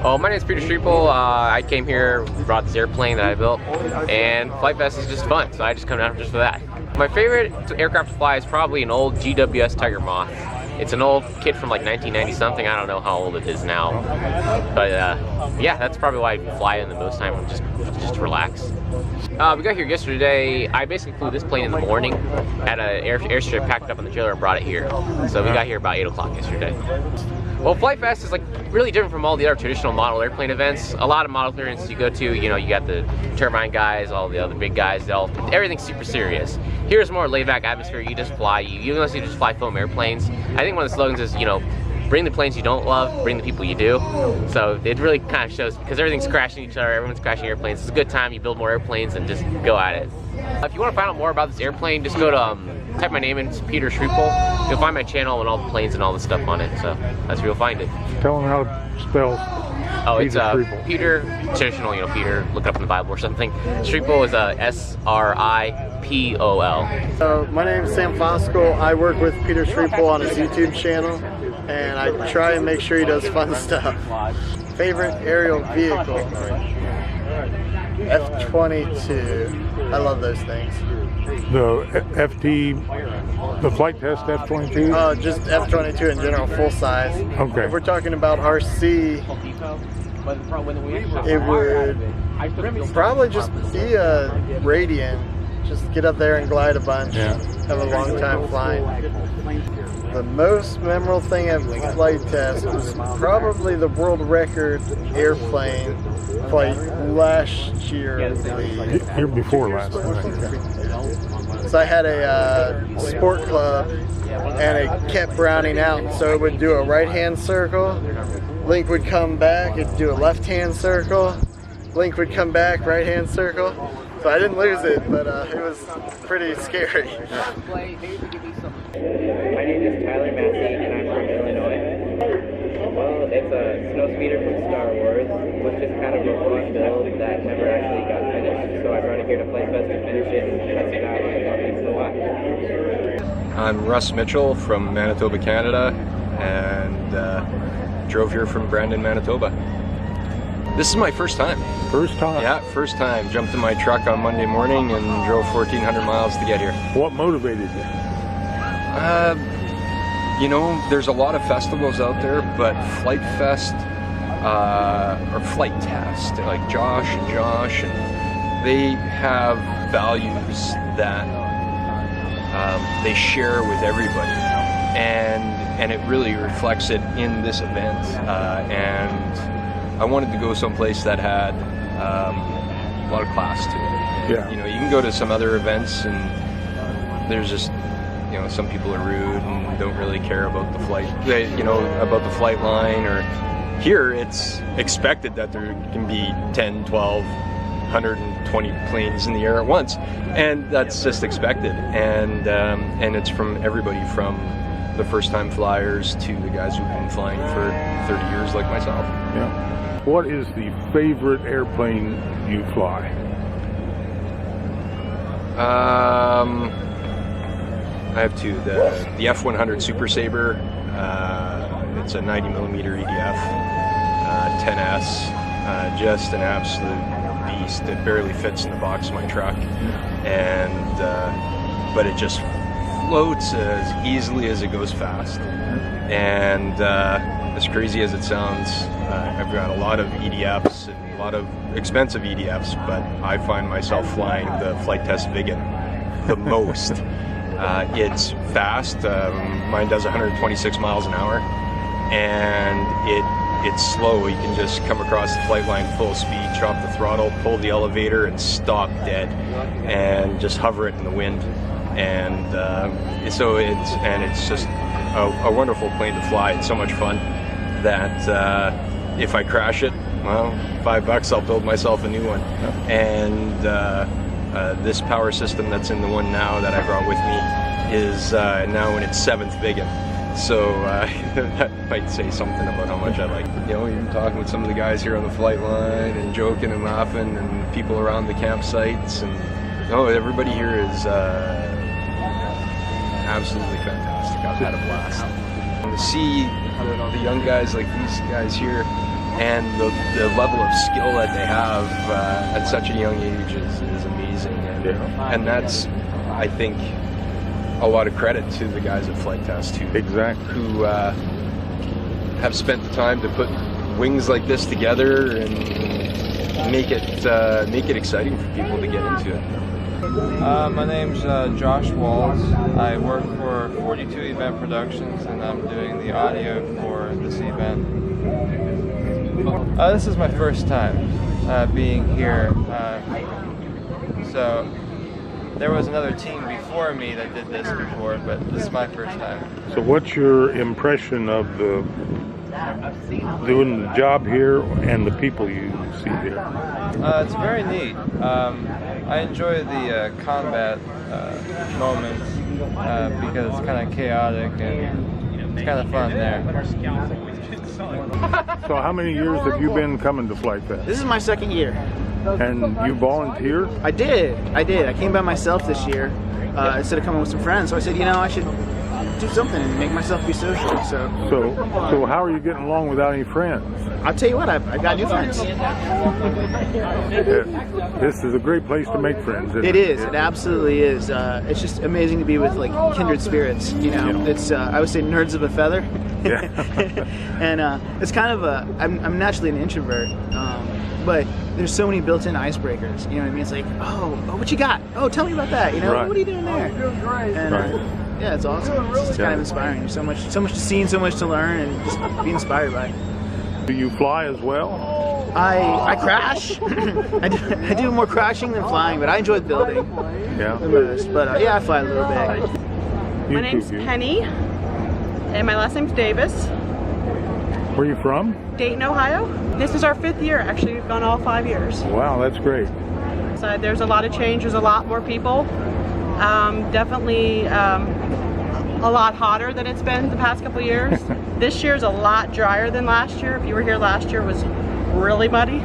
Well, my name is Peter Streeple. I came here, brought this airplane that I built, and Flite Fest is just fun, so I just come down just for that. My favorite aircraft to fly is probably an old GWS Tiger Moth. It's an old kit from like 1990 something. I don't know how old it is now, but yeah, that's probably why I fly in the most time, just to relax. We got here yesterday. I basically flew this plane in the morning, had an airstrip, packed up on the trailer and brought it here. So we got here about 8 o'clock yesterday. Well, Flite Fest is like really different from all the other traditional model airplane events. A lot of model clearances you go to, you know, you got the turbine guys, all the other big guys, everything's super serious. Here's more laid-back atmosphere. You just fly. You mostly just fly foam airplanes. I think one of the slogans is, you know, bring the planes you don't love, bring the people you do. So it really kind of shows, because everything's crashing each other, everyone's crashing airplanes. It's a good time. You build more airplanes and just go at it. If you want to find out more about this airplane, just go to type my name in, it's Peter Streeple. You'll find my channel and all the planes and all the stuff on it. So that's where you'll find it. Tell them how to spell. Oh, it's Peter, traditional, you know, Peter, look it up in the Bible or something. Streeple is S-R-I-P-O-L. My name is Sam Foskel. I work with Peter Streeple on his YouTube channel, and I try and make sure he does fun stuff. Favorite aerial vehicle? F-22. I love those things. The the Flite Test F-22? Just F-22 in general, full size. Okay. If we're talking about RC, it would probably just be a Radian. Just get up there and glide a bunch. Yeah. Have a long time flying. The most memorable thing at Flite Test was probably the world record airplane flight last year, I believe. Year before last. So I had a sport club, and it kept browning out. So it would do a right-hand circle. Link would come back. It'd do a left-hand circle. Link would come back, right-hand circle. So I didn't lose it, but it was pretty scary. My name is Tyler Massey, and I'm from Illinois. Well, it's a snow speeder from Star Wars, which is kind of a fun build that never actually got finished. So I brought it here to Flite Fest to finish it and test it out and want people to watch. I'm Russ Mitchell from Manitoba, Canada, and drove here from Brandon, Manitoba. This is my first time. First time? Yeah, first time. Jumped in my truck on Monday morning and drove 1,400 miles to get here. What motivated you? You know, there's a lot of festivals out there, but Flite Fest or Flite Test, like Josh, and they have values that they share with everybody, and it really reflects it in this event. And I wanted to go someplace that had a lot of class to it. Yeah. You know, you can go to some other events and there's just, you know, some people are rude and don't really care about the flight, you know, about the flight line. Or here it's expected that there can be 10, 12, 120 planes in the air at once, and that's just expected. And it's from everybody, from the first-time flyers to the guys who've been flying for 30 years like myself. Yeah. What is the favorite airplane you fly? I have two. The F-100 Super Sabre. It's a 90mm EDF 10S. Just an absolute beast. It barely fits in the box of my truck, and but it just floats as easily as it goes fast. And as crazy as it sounds, I've got a lot of EDFs and a lot of expensive EDFs, but I find myself flying the Flite Test Vigan the most. It's fast. Mine does 126 miles an hour, and it's slow. You can just come across the flight line full speed, chop the throttle, pull the elevator, and stop dead, and just hover it in the wind. And so it's just a wonderful plane to fly. It's so much fun that if I crash it, well, $5, I'll build myself a new one. And this power system that's in the one now that I brought with me is now in its 7th Vigan. So that might say something about how much I like it. You know, even talking with some of the guys here on the flight line and joking and laughing, and people around the campsites, and everybody here is absolutely fantastic. I've had a blast. And to see the young guys like these guys here and the level of skill that they have at such a young age is amazing. And that's, I think, a lot of credit to the guys at Flite Fest who have spent the time to put wings like this together and make it exciting for people to get into it. My name's Josh Walls. I work for 42 Event Productions, and I'm doing the audio for this event. This is my first time being here. So there was another team before me that did this before, but this is my first time. So what's your impression of doing the job here and the people you see here? It's very neat. I enjoy the combat moments because it's kind of chaotic and it's kind of fun there. So how many years have you been coming to Flite Fest? This is my second year. And you volunteer? I did. I came by myself this year instead of coming with some friends. So I said, you know, I should do something and make myself be social. So how are you getting along without any friends? I'll tell you what, I've got new friends. This is a great place to make friends. It is. It absolutely is. It's just amazing to be with like kindred spirits. You know, it's I would say nerds of a feather. Yeah. And it's kind of I'm naturally an introvert, but there's so many built-in icebreakers. You know what I mean? It's like, oh, what you got? Oh, tell me about that. You know, what are you doing there? And yeah, it's awesome. It's just kind of inspiring. There's so much to see and so much to learn, and just be inspired by it. Do you fly as well? I crash. I do more crashing than flying, but I enjoy building the most. But yeah, I fly a little bit. My name's Penny, and my last name's Davis. Where are you from? Dayton, Ohio. This is our 5th year, actually. We've gone all 5 years. Wow, that's great. So there's a lot of change. There's a lot more people. Definitely a lot hotter than it's been the past couple years. This year's a lot drier than last year. If you were here last year, it was really muddy.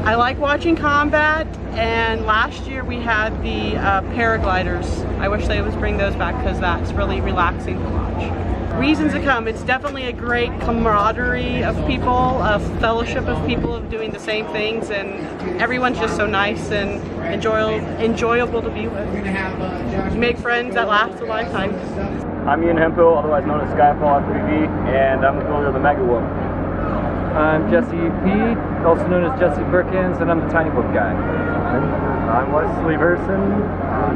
I like watching combat, and last year we had the paragliders. I wish they would bring those back because that's really relaxing to watch. Reasons to come. It's definitely a great camaraderie of people, a fellowship of people of doing the same things, and everyone's just so nice and enjoyable to be with. You make friends that last a lifetime. I'm Ian Hemphill, otherwise known as Skyfall FPV, and I'm the builder of the Mega Whoop. I'm Jesse P., also known as Jesse Perkins, and I'm the Tiny Whoop guy. I'm Wesley Verson,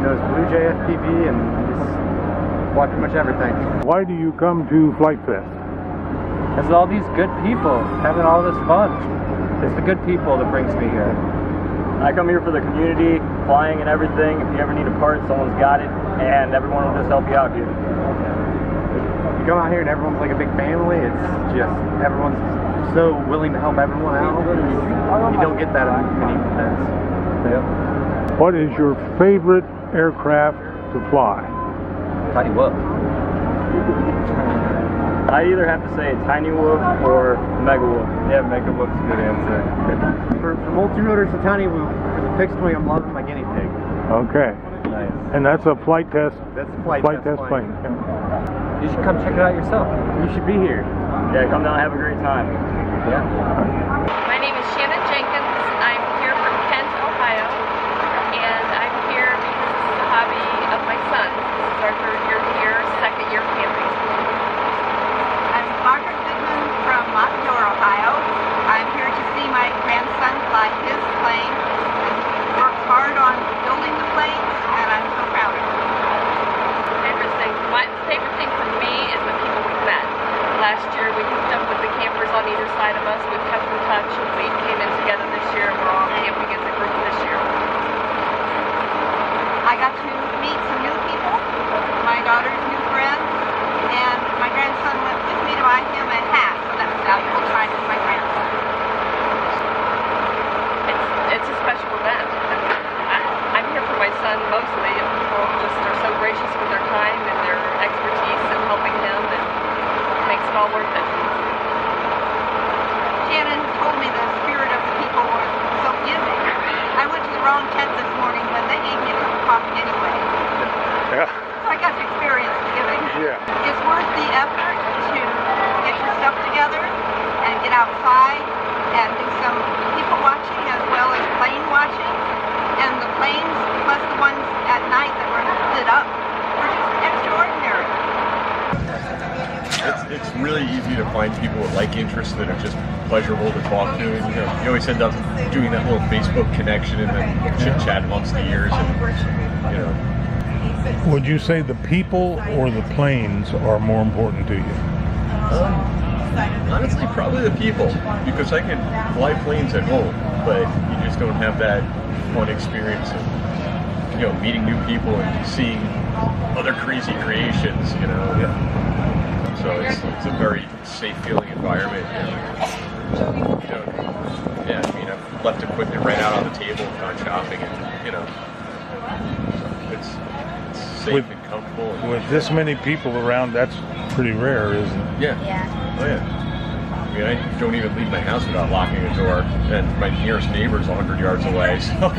known as Blue Jay FPV, and just watch pretty much everything. Why do you come to Flite Fest? Because all these good people having all this fun. It's the good people that brings me here. I come here for the community, flying and everything. If you ever need a part, someone's got it, and everyone will just help you out here. You come out here and everyone's like a big family. It's just, everyone's so willing to help everyone out. You don't get that at many events. Yep. What is your favorite aircraft to fly? Tiny Whoop. I either have to say Tiny Whoop or Mega Whoop. Yeah, Mega Whoop's a good answer. For multi-rotors to Tiny Whoop, for the fixed wing, I'm loving my guinea pig. Okay. Nice. And that's a Flite Test. That's a Flite Test plane. You should come check it out yourself. You should be here. Yeah, come down and have a great time. Yeah. My name is Shannon Jenkins. I'm here from Kent, Ohio, and I'm here because this is a hobby of my son. This is our 3rd year here, 2nd year camping. I'm Margaret Goodman from Montefiore, Ohio. I'm here to see my grandson fly his plane. He works hard on building the plane, and I'm so proud of him. My favorite thing for me is the people we've met. Last year we hooked up with the campers on either side of us. We've kept in touch, and we came in together this year, and we're all camping as a group this year. I got to meet some new people, my daughter's new friends, and my grandson went with me to buy him a hat, so that was valuable time with my grandson. It's a special event. I'm here for my son mostly, and people just are so gracious with their time and their expertise in helping him, and it makes it all worth it. Shannon told me the spirit of the people was so giving. I went to the wrong tent this morning, but they gave me a cup of coffee anyway. Yeah. So I got to experience giving. Yeah. It's worth the effort to get your stuff together and get outside. it's really easy to find people with like interests that are just pleasurable to talk to. And, you always end up doing that little Facebook connection and then chit chat amongst the years. And, Would you say the people or the planes are more important to you? Honestly, probably the people, because I can fly planes at home, but you just don't have that fun experience of, meeting new people and seeing other crazy creations, So it's a very safe feeling environment. I've left equipment right out on the table, gone shopping, and it's safe and comfortable. With this many people around, that's pretty rare, isn't it? Yeah. Oh yeah. I don't even leave my house without locking a door, and my nearest neighbor's 100 yards away. So